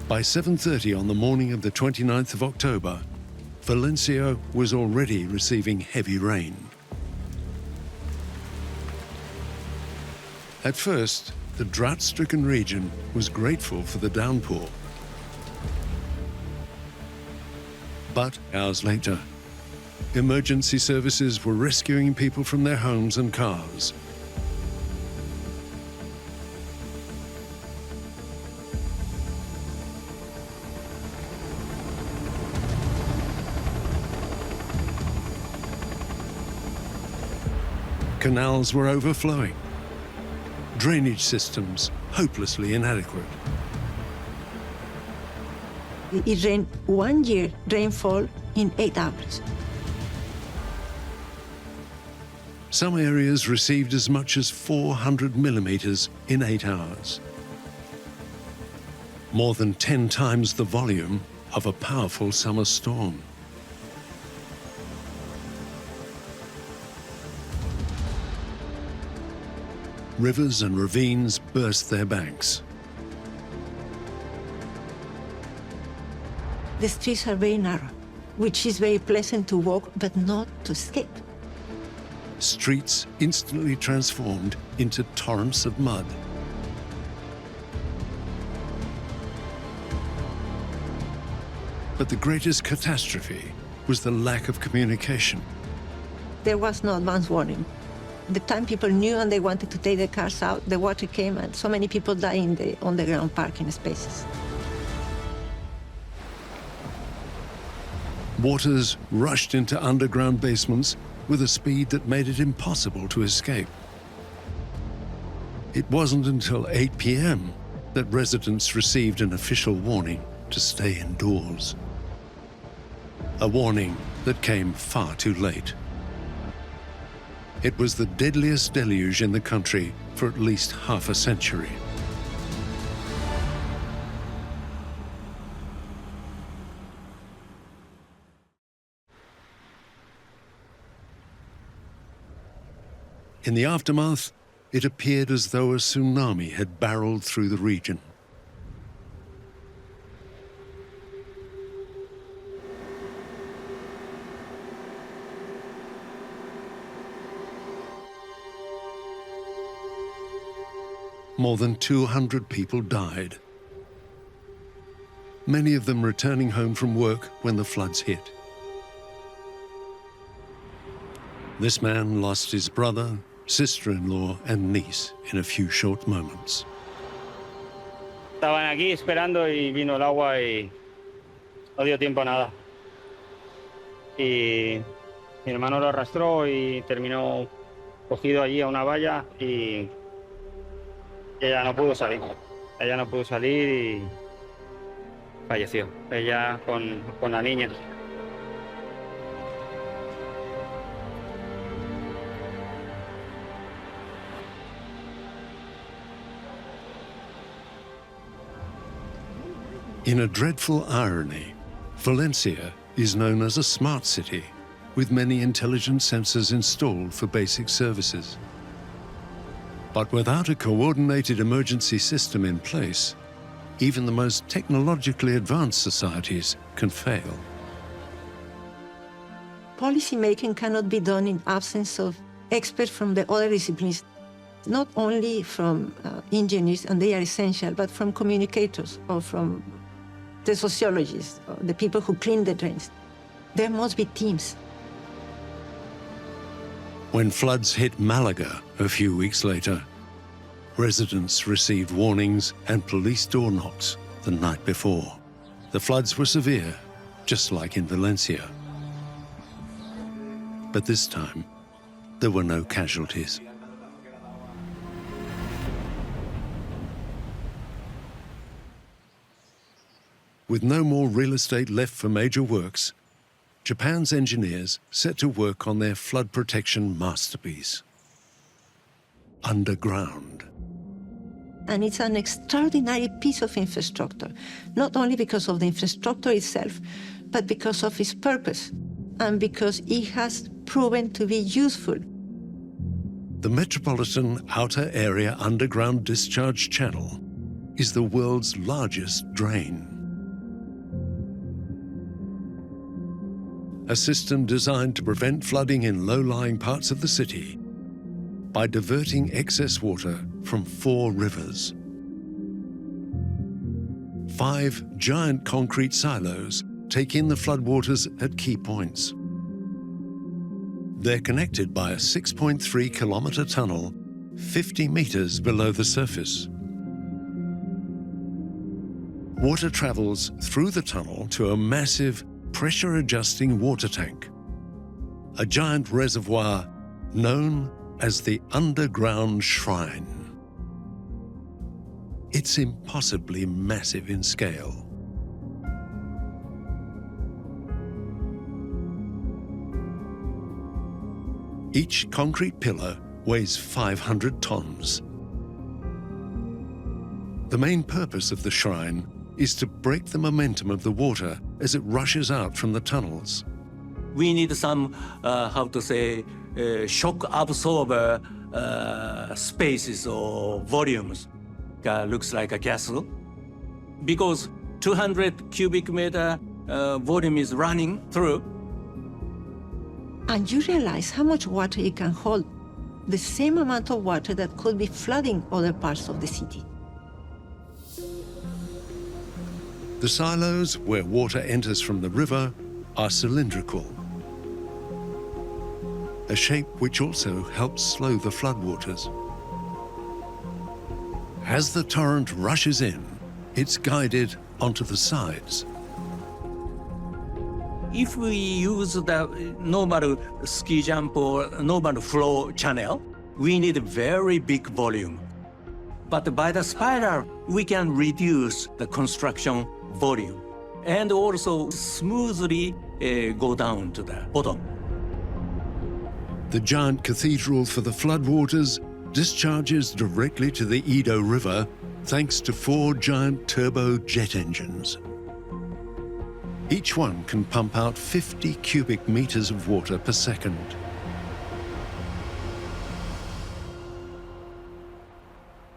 By 7:30 on the morning of the 29th of October, Valencia was already receiving heavy rain. At first, the drought-stricken region was grateful for the downpour. But hours later, emergency services were rescuing people from their homes and cars. Canals were overflowing. Drainage systems hopelessly inadequate. It rained 1 year rainfall in 8 hours. Some areas received as much as 400 millimeters in 8 hours. More than 10 times the volume of a powerful summer storm. Rivers and ravines burst their banks. The streets are very narrow, which is very pleasant to walk, but not to escape. Streets instantly transformed into torrents of mud. But the greatest catastrophe was the lack of communication. There was no advance warning. The time people knew and they wanted to take their cars out, the water came and so many people died in the on-the-ground parking spaces. Waters rushed into underground basements with a speed that made it impossible to escape. It wasn't until 8 p.m. that residents received an official warning to stay indoors. A warning that came far too late. It was the deadliest deluge in the country for at least half a century. In the aftermath, it appeared as though a tsunami had barreled through the region. More than 200 people died, many of them returning home from work when the floods hit. This man lost his brother, sister-in-law, and niece in a few short moments. Estaban aquí esperando y vino el agua y no dio tiempo a nada. Y mi hermano lo arrastró y terminó cogido allí a una valla y ella no pudo salir. Ella no pudo salir y falleció. Ella con la niña. In a dreadful irony, Valencia is known as a smart city, with many intelligent sensors installed for basic services. But without a coordinated emergency system in place, even the most technologically advanced societies can fail. Policy making cannot be done in absence of experts from the other disciplines, not only from engineers, and they are essential, but from communicators or from the sociologists, or the people who clean the drains. There must be teams. When floods hit Malaga a few weeks later, residents received warnings and police door knocks the night before. The floods were severe, just like in Valencia. But this time, there were no casualties. With no more real estate left for major works, Japan's engineers set to work on their flood protection masterpiece, underground. And it's an extraordinary piece of infrastructure, not only because of the infrastructure itself, but because of its purpose, and because it has proven to be useful. The Metropolitan Outer Area Underground Discharge Channel is the world's largest drain. a system designed to prevent flooding in low-lying parts of the city by diverting excess water from 4 rivers. 5 giant concrete silos take in the floodwaters at key points. They're connected by a 6.3-kilometer tunnel 50 meters below the surface. Water travels through the tunnel to a massive pressure-adjusting water tank, a giant reservoir known as the underground shrine. It's impossibly massive in scale. Each concrete pillar weighs 500 tons. The main purpose of the shrine is to break the momentum of the water as it rushes out from the tunnels. We need some, shock absorber spaces or volumes. Looks like a castle. Because 200 cubic meter volume is running through. And you realize how much water it can hold. The same amount of water that could be flooding other parts of the city. The silos where water enters from the river are cylindrical, a shape which also helps slow the floodwaters. As the torrent rushes in, it's guided onto the sides. If we use the normal ski jump or normal flow channel, we need a very big volume. But by the spiral, we can reduce the construction volume and also smoothly go down to the bottom. The giant cathedral for the floodwaters discharges directly to the Edo River thanks to 4 giant turbo jet engines. Each one can pump out 50 cubic meters of water per second.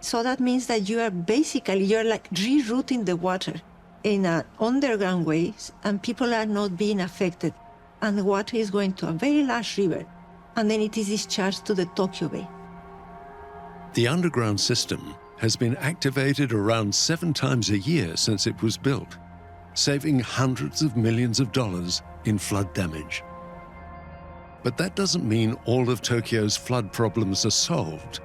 So that means that you're like rerouting the water in an underground way, and people are not being affected. And the water is going to a very large river, and then it is discharged to the Tokyo Bay. The underground system has been activated around 7 times a year since it was built, saving hundreds of millions of dollars in flood damage. But that doesn't mean all of Tokyo's flood problems are solved,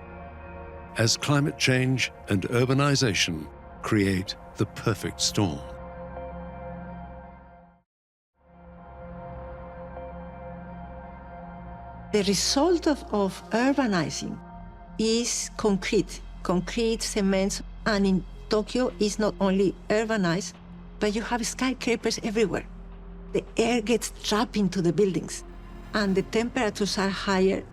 as climate change and urbanization create the perfect storm. The result of urbanizing is concrete, cements, and in Tokyo is not only urbanized, but you have skyscrapers everywhere. The air gets trapped into the buildings, and the temperatures are higher.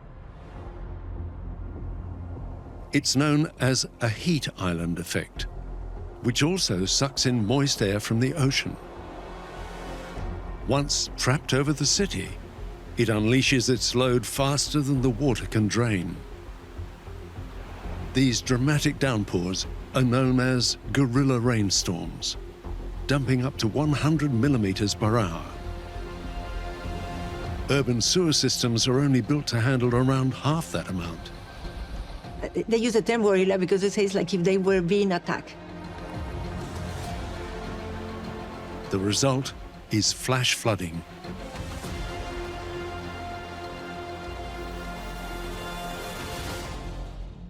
It's known as a heat island effect, which also sucks in moist air from the ocean. Once trapped over the city, it unleashes its load faster than the water can drain. These dramatic downpours are known as guerrilla rainstorms, dumping up to 100 millimeters per hour. Urban sewer systems are only built to handle around half that amount. They use the term guerrilla because it says like if they were being attacked. The result is flash flooding.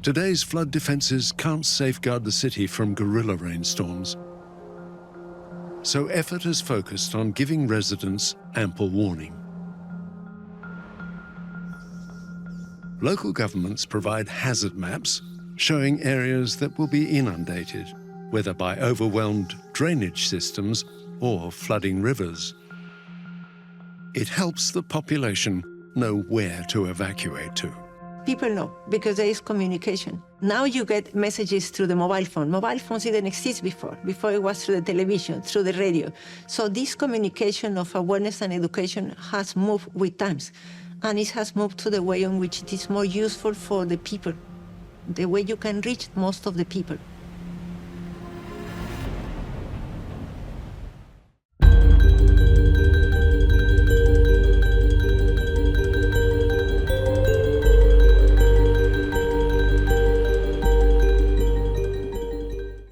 Today's flood defenses can't safeguard the city from guerrilla rainstorms, so effort is focused on giving residents ample warning. Local governments provide hazard maps showing areas that will be inundated, whether by overwhelmed drainage systems or flooding rivers. It helps the population know where to evacuate to. People know because there is communication. Now you get messages through the mobile phone. Mobile phones didn't exist before. Before it was through the television, through the radio. So this communication of awareness and education has moved with times. And it has moved to the way in which it is more useful for the people, the way you can reach most of the people.